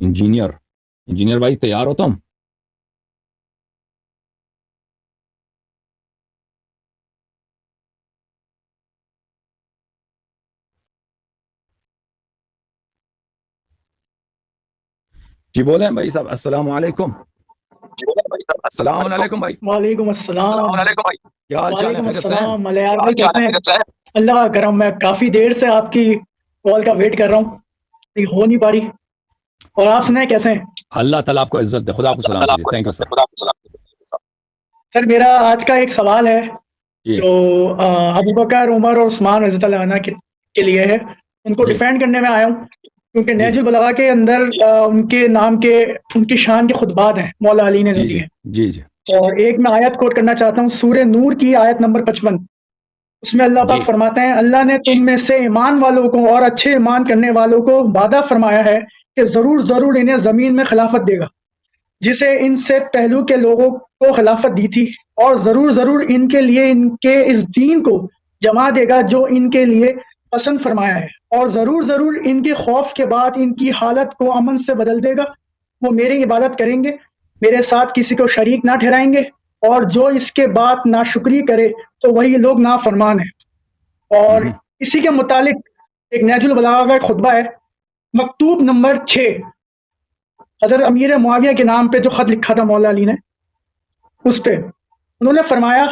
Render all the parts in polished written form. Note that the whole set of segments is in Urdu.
انجینئر بھائی تیار ہو تم؟ جی بولیں بھائی صاحب. السلام علیکم. السلام علیکم بھائی. وعلیکم السلام. کیا حال چال ہے؟ وعلیکم خیریت سے ہیں؟ السلام ملیار بھائی، کیسے ہیں؟ اللہ کا کرم. میں کافی دیر سے آپ کی کال کا ویٹ کر رہا ہوں، لیکن ہو نہیں پا رہی. اور آپ سنائیں کیسے ہیں؟ اللہ تعالیٰ آپ کو عزت دے. خدا آپ کو سلام کیجیے. Thank you sir. سر میرا آج کا ایک سوال ہے جی جو ابو بکر، عمر اور عثمان رضی اللہ عنہ کے لیے ہے. ان کو جی ڈیفینڈ کرنے میں آیا ہوں کیونکہ جی نہج البلاغہ کے اندر ان کے نام کے، ان کی شان کے خطبات ہیں، مولا علی نے جی دی جی ہیں. جی جی اور ایک میں آیت کوٹ کرنا چاہتا ہوں، سورہ نور کی آیت نمبر 55. اس میں اللہ جی پاک فرماتے ہیں، اللہ نے تم میں سے ایمان والوں کو اور اچھے ایمان کرنے والوں کو وعدہ فرمایا ہے کہ ضرور ضرور انہیں زمین میں خلافت دے گا، جسے ان سے پہلو کے لوگوں کو خلافت دی تھی، اور ضرور ضرور ان کے لیے ان کے اس دین کو جما دے گا جو ان کے لیے پسند فرمایا ہے، اور ضرور ضرور ان کے خوف کے بعد ان کی حالت کو امن سے بدل دے گا. وہ میری عبادت کریں گے، میرے ساتھ کسی کو شریک نہ ٹھہرائیں گے، اور جو اس کے بعد ناشکری کرے تو وہی لوگ نافرمان ہیں. اور اسی کے متعلق ایک نہج البلاغہ کا ایک خطبہ ہے، مکتوب نمبر 6، حضرت امیر معاویہ کے نام پہ جو خط لکھا تھا مولا علی نے، اس پہ انہوں نے فرمایا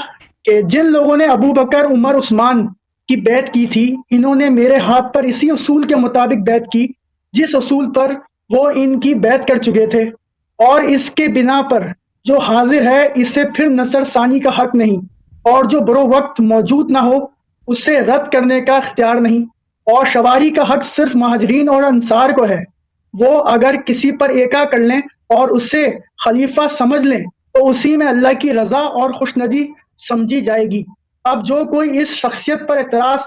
کہ جن لوگوں نے ابو بکر، عمر، عثمان کی بیعت کی تھی، انہوں نے میرے ہاتھ پر اسی اصول کے مطابق بیعت کی جس اصول پر وہ ان کی بیعت کر چکے تھے، اور اس کے بنا پر جو حاضر ہے اسے پھر نصر ثانی کا حق نہیں، اور جو برو وقت موجود نہ ہو اسے رد کرنے کا اختیار نہیں، اور شواری کا حق صرف مہاجرین اور انصار کو ہے. وہ اگر کسی پر ایکا کر لیں اور اسے خلیفہ سمجھ لیں تو اسی میں اللہ کی رضا اور خوشندی سمجھی جائے گی. اب جو کوئی اس شخصیت پر اعتراض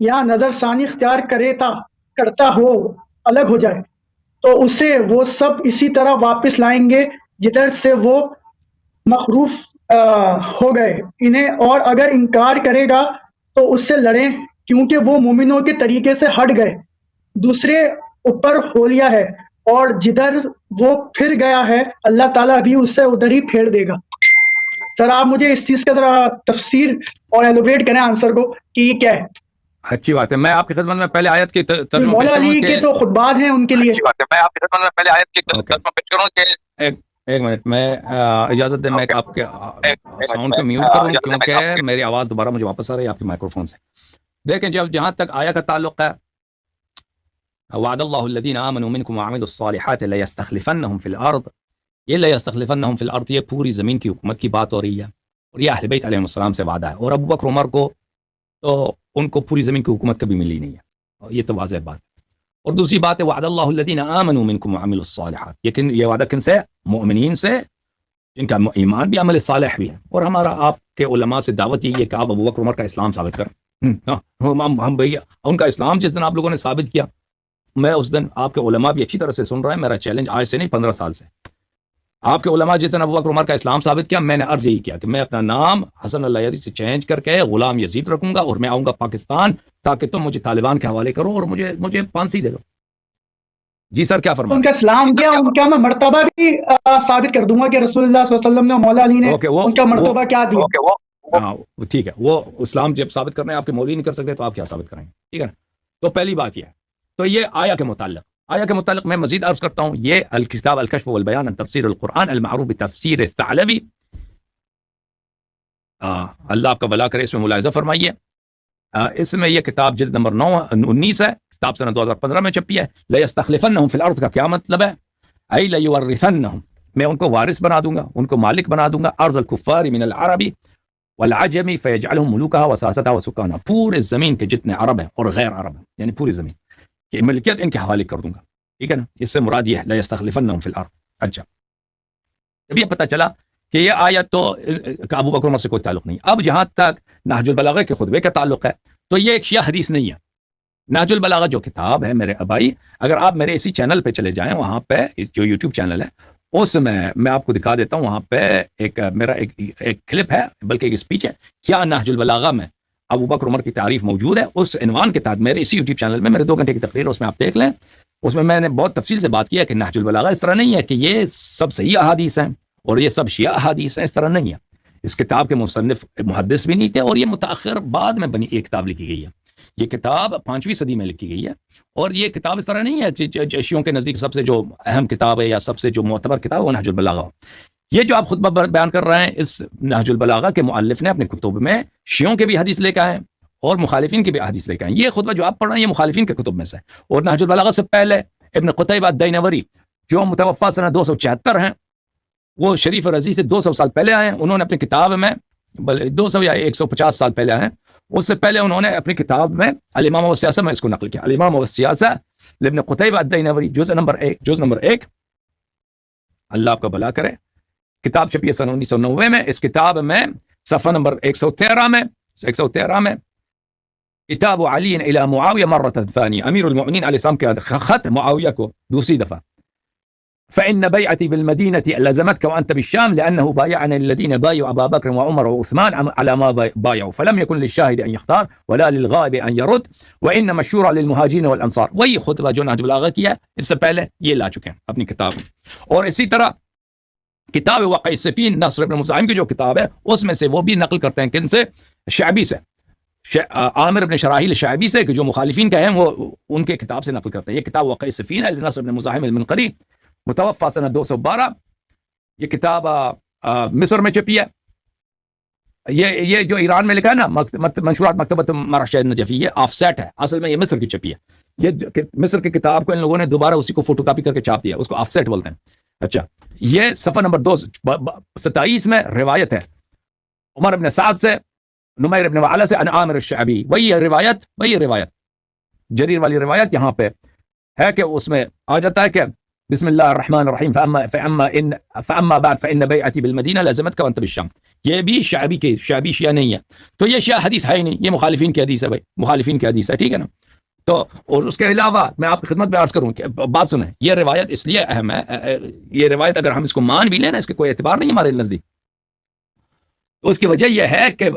یا نظر ثانی اختیار کرتا ہو، الگ ہو جائے، تو اسے وہ سب اسی طرح واپس لائیں گے جدھر سے وہ مخروف ہو گئے انہیں، اور اگر انکار کرے گا تو اس سے لڑیں، کیونکہ وہ مومنوں کے طریقے سے ہٹ گئے، دوسرے اوپر ہو لیا ہے، اور جدھر وہ پھر گیا ہے اللہ تعالیٰ بھی اس سے ادھر ہی پھیر دے گا. سر آپ مجھے اس چیز کا ذرا تفسیر اور ایلوبریٹ کریں آنسر کو کہ یہ کیا ہے. اچھی بات ہے. میں آپ کی خدمت میں پہلے آیت کی ترجمہ پیش مولا کروں علی کہ کے تو خطبات ہیں ان کے لیے. اچھی بات ہے. میں آپ کی خدمت میں پہلے آیت کی ترجمہ پیش کروں کہ ایک منٹ میں اجازت دیں، میں آپ کے ساؤنڈ کو میوٹ کروں کیونکہ میری آواز دوبارہ مجھے واپس آ رہی ہے آپ کے مائکرو فون سے. دیکھیں جہاں تک آیا کا تعلق ہے، وعد اللہ الذین آمنوا منکم وعملوا الصالحات لیستخلفنہم فی الارض، یہ لیستخلفنہم فی الارض، یہ پوری زمین کی حکومت کی بات ہو رہی ہے، اور یہ اہل بیت علیہ السلام سے وعدہ ہے. اور ابو بکر عمر کو تو ان کو پوری زمین کی حکومت کبھی ملی نہیں ہے، یہ تو واضح بات ہے. اور دوسری بات ہے وعد اللہ الذین آمنوا منکم وعملوا الصالحات، یہ وعدہ کن سے؟ مومنین سے، جن کا ایمان بھی عمل صالح بھی ہے. اور ہمارا آپ کے علماء سے دعوت یہی ہے کہ آپ ابو بکر عمر کا اسلام ثابت کریں. ہم بھیا ان کا اسلام جس دن آپ لوگوں نے ثابت کیا، میں اس دن آپ کے علماء بھی اچھی طرح سے سن رہے ہیں، میرا چیلنج آج سے نہیں 15 سال سے، آپ کے علماء جس دن ابو بکر عمر کا اسلام ثابت کیا، میں نے عرض یہی کیا کہ میں اپنا نام حسن اللہ یزید سے چینج کر کے غلام یزید رکھوں گا، اور میں آؤں گا پاکستان تاکہ تم مجھے طالبان کے حوالے کرو اور مجھے پھانسی دے دو. جی سر کیا فرما ان رہے کا اسلام کیا، ان کا میں مرتبہ بھی ثابت کر دوں گا کہ رسول اللہ صلی اللہ علیہ وسلم نے، مولا علی نے ان کا مرتبہ کیا دیا. ہاں ٹھیک ہے، وہ اسلام جب ثابت کرنا ہے آپ کے مولوی نہیں کر سکتے تو آپ کیا ثابت کریں گے؟ ٹھیک ہے. تو پہلی بات یہ ہے. تو یہ آیا کے متعلق میں مزید عرض کرتا ہوں، یہ الکتاب الکشف والبیان عن تفسیر القرآن المعروف بتفسیر الثعلبی، اللہ آپ کا بھلا کرے، اس میں ملاحظہ فرمائیے. اس میں یہ کتاب جلد نمبر 19 ہے، کتاب سنہ 2015 میں چھپی ہے. لیستخلفنہم فی الارض کا کیا مطلب ہے؟ ای لیورثنہم، میں ان کو وارث بنا دوں گا، ان کو مالک بنا دوں گا، ارض الکفار من العربی والعجمی فیجعلہم ملوکہا وساستہا وسکانہا، پورے زمین کے جتنے عرب ہیں اور غیر عرب ہیں، یعنی پوری زمین کی ملکیت ان کے حوالے کر دوں گا. ٹھیک ہے نا، اس سے مراد یہ ہے لیستخلفنہم فی الارض. اچھا، جب یہ پتہ چلا کہ یہ آیت تو ابو بکر عمر سے کوئی تعلق نہیں. اب جہاں تک نہج البلاغہ کے خطبے کا تعلق ہے، تو یہ ایک شیعہ حدیث نہیں ہے. نہج البلاغہ جو کتاب ہے میرے ابائی، اگر آپ میرے اسی چینل پہ چلے جائیں، وہاں پہ جو یوٹیوب چینل ہے اس میں آپ کو دکھا دیتا ہوں، وہاں پہ میرا ایک کلپ ہے، بلکہ ایک اسپیچ ہے، کیا نہج البلاغہ میں ابو بکر عمر کی تعریف موجود ہے. اس عنوان کے تحت میرے اسی یوٹیوب چینل میں میرے 2 گھنٹے کی تقریر، اس میں آپ دیکھ لیں اس میں نے بہت تفصیل سے بات کیا کہ نہج البلاغہ اس طرح نہیں ہے کہ یہ سب صحیح احادیث ہیں اور یہ سب شیعہ احادیث ہیں، اس طرح نہیں ہے. اس کتاب کے مصنف محدث بھی نہیں تھے، اور یہ متأخر بعد میں بنی ایک کتاب لکھی گئی ہے. یہ کتاب 5ویں صدی میں لکھی گئی ہے، اور یہ کتاب اس طرح نہیں ہے شیعوں کے نزدیک سب سے جو اہم کتاب ہے یا سب سے جو معتبر کتاب ہے وہ نہج البلاغہ. یہ جو آپ خطبہ بیان کر رہے ہیں، اس نہج البلاغہ کے مؤلف نے اپنے کتب میں شیعوں کے بھی حدیث لے کے آئے ہیں اور مخالفین کی بھی حدیث لے کے آئے ہیں. یہ خطبہ جو آپ پڑھ رہے ہیں یہ مخالفین کے کتب میں سے. اور نہج البلاغہ سے پہلے ابن قتیبہ الدینوری جو متوفی سنہ 276 ہیں، وہ شریف رضی سے 200 سال پہلے آئے ہیں. انہوں نے اپنی کتاب میں 200 یا 150 سال پہلے آئے ہیں. اس سے پہلے انہوں نے اپنی کتاب میں الامامہ والسیاسہ میں اس کو نقل کیا. الامامہ والسیاسہ لابن قتیبہ الدینوری جز نمبر 1، اللہ آپ کا بھلا کرے، کتاب چھپی ہے سن 1990 میں. اس کتاب میں صفحہ نمبر 113 میں کتاب علی الى معاویہ مرۃ ثانیہ، امیر المؤمنین علیہ السلام کے خط معاویہ کو دوسری دفعہ. فإن بيعتي بالمدينة لزمتك وأنت بالشام لأنه بايعنا الذين بايعوا أبا بكر وعمر وعثمان على ما بايعوا فلم يكن للشاهد أن يختار ولا للغائب أن يرد وإنما الشورى للمهاجرين والأنصار. وہی خطبہ جو نہج البلاغہ کیا اس سے پہلے یہ لا چکے ہیں اپنی کتاب میں. اور اسی طرح کتاب واقع الصفین نصر بن مزاحم کی جو کتاب ہے اس میں سے وہ بھی نقل کرتے ہیں کن سے؟ شعبی سے، عامر بن شراحیل شعبی سے، کہ جو مخالفین کا ہیں وہ ان کے کتاب سے نقل کرتے ہیں. یہ کتاب واقع الصفین ہے نصر بن مزاحم المنقری، متوفی سنہ 212. یہ کتاب مصر میں چھپی ہے. یہ جو ایران میں لکھا ہے نا منشورات مکتبۃ مرشد نجفی، یہ آف سیٹ ہے، اصل میں یہ مصر کی چھپی ہے. یہ مصر کی کتاب کو ان لوگوں نے دوبارہ اسی کو فوٹو کاپی کر کے چھاپ دیا، اس کو آف سیٹ بولتے ہیں. اچھا، یہ صفحہ نمبر 227 میں روایت ہے عمر بن سعد سے، نمیر بن وعلہ سے، عن عامر الشعبی. وہی روایت جریر والی روایت یہاں پہ ہے کہ اس میں آ جاتا ہے کہ بسم اللہ الرحمن الرحیم فاما بعد فان بیعتی بالمدینہ لازمتک وانت بالشام. یہ بھی شعبی شیعہ نہیں ہے، تو یہ شیعہ حدیث ہے ہی نہیں، یہ مخالفین کی حدیث ہے بھائی، مخالفین کی حدیث ہے، ٹھیک ہے نا. تو اور اس کے علاوہ میں آپ کی خدمت میں عرض کروں کہ بات سنیں، یہ روایت اس لیے اہم ہے، یہ روایت اگر ہم اس کو مان بھی لیں نا، اس کے کوئی اعتبار نہیں ہمارے نزدیک. تو اس کی وجہ یہ ہے کہ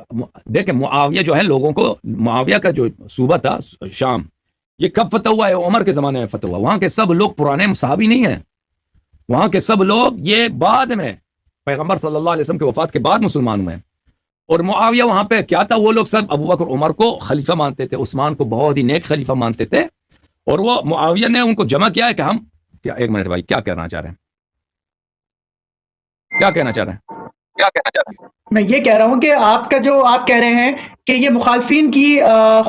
دیکھیں معاویہ جو ہے، لوگوں کو معاویہ کا جو صوبہ تھا شام، یہ کب فتح ہوا ہے؟ عمر کے زمانے میں فتح ہوا. وہاں کے سب لوگ پرانے صحابی نہیں ہیں، وہاں کے سب لوگ یہ بعد میں پیغمبر صلی اللہ علیہ وسلم کے وفات کے بعد مسلمان ہوئے ہیں. اور معاویہ وہاں پہ کیا تھا؟ وہ لوگ سب ابو بکر عمر کو خلیفہ مانتے تھے، عثمان کو بہت ہی نیک خلیفہ مانتے تھے، اور وہ معاویہ نے ان کو جمع کیا ہے کہ ہم کیا، ایک منٹ بھائی، کیا کہنا چاہ رہے ہیں؟ میں یہ کہہ رہا ہوں کہ آپ کا جو آپ کہہ رہے ہیں کہ یہ مخالفین کی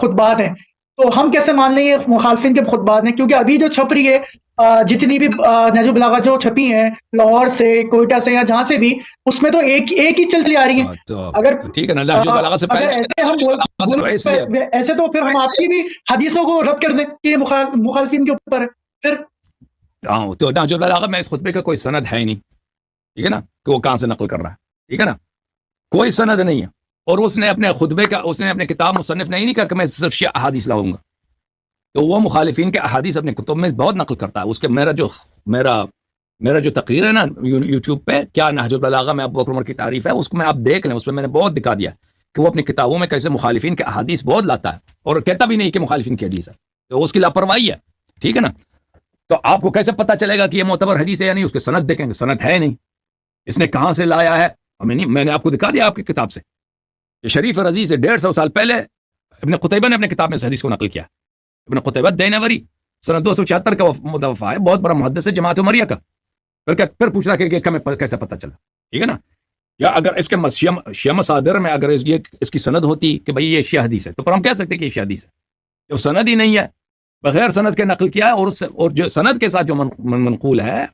خطبات ہیں، تو ہم کیسے مان لیں یہ مخالفین کے خطبات ہیں؟ کیونکہ ابھی جو چھپ رہی ہے جتنی بھی نہج البلاغہ جو چھپی ہیں لاہور سے، کوئٹہ سے، یا جہاں سے بھی، اس میں تو ایک ہی چلتی آ رہی ہے. اگر ٹھیک ہے نا، نہج البلاغہ سے پہلے ایسے تو پھر ہم آپ کی بھی حدیثوں کو رد کر دیں کہ یہ مخالفین کے اوپر ہے. پھر تو نہج البلاغہ میں اس خطبے کا کوئی سند ہے ہی نہیں، ٹھیک ہے نا، کہ وہ کہاں سے نقل کر رہا ہے، ٹھیک ہے نا، کوئی سند نہیں ہے. اور اس نے اپنے خطبے کا، اس نے اپنے کتاب مصنف نے ہی نہیں کہا کہ میں صرف شیعہ احادیث لاؤں گا. تو وہ مخالفین کے احادیث اپنے کتب میں بہت نقل کرتا ہے. اس کے میرا جو تقریر ہے نا یوٹیوب پہ، کیا نہج البلاغہ میں ابو بکر عمر کی تعریف ہے، اس کو میں آپ دیکھ لیں، اس میں نے بہت دکھا دیا کہ وہ اپنی کتابوں میں کیسے مخالفین کے احادیث بہت لاتا ہے، اور کہتا بھی نہیں کہ مخالفین کی حدیث ہے. تو اس کی لاپرواہی ہے، ٹھیک ہے نا. تو آپ کو کیسے پتہ چلے گا کہ یہ معتبر حدیث ہے یا نہیں؟ اس کے سند دیکھیں گے، سند ہے نہیں، اس نے کہاں سے لایا ہے؟ میں نے آپ کو دکھا دیا آپ کی کتاب سے کہ شریف رضی سے 150 سال پہلے ابن قتیبہ نے اپنے کتاب میں اس حدیث کو نقل کیا. ابن قتیبہ الدینوری سنہ 276 کا متوفی ہے، بہت بڑا محدث ہے جماعت عمریہ کا. پھر پوچھ رہا کہ ہمیں کیسے پتہ چلا، ٹھیک ہے نا. یا اگر اس کے شیعہ مصادر میں اگر یہ اس کی سند ہوتی کہ بھئی یہ شیعہ حدیث ہے، تو پھر ہم کہہ سکتے کہ یہ شیعہ حدیث ہے. جب سند ہی نہیں ہے، بغیر سند کے نقل کیا ہے، اور جو سند کے ساتھ جو منقول ہے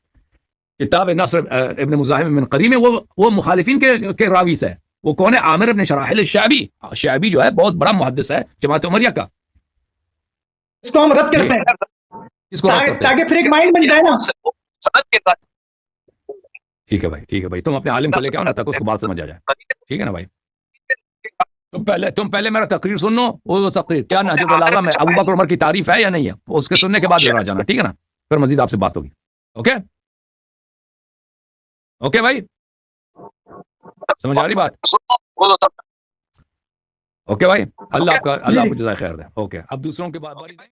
کتاب نصر ابن مزاحم من قری میں، وہ مخالفین کے راوی سے ہے. وہ کون ہے؟ عامر ابن شراحیل الشعبی. شعبی جو ہے بہت بڑا محدث ہے جماعت عمریہ کا. اس کو ہم رد کرتے ہیں، اس کو رد کرتے ہیں تاکہ پھر ایک مائنڈ بن جائے نا. ٹھیک ہے بھائی، تم اپنے عالم کو لے کے آؤ نا تاکہ اس کو بات سمجھ آ جائے، ٹھیک ہے نا بھائی. تم پہلے میرا تقریر سن لو. وہ تقریر کیا نہج البلاغہ میں ابو بکر عمر کی تعریف ہے یا نہیں ہے، اس کے سننے کے بعد آ جانا، ٹھیک ہے نا. پھر مزید آپ سے بات ہوگی. اوکے بھائی، سمجھ آ رہی بات؟ اوکے بھائی، اللہ آپ کو جزائے خیر دے. اوکے، اب دوسروں کے بعد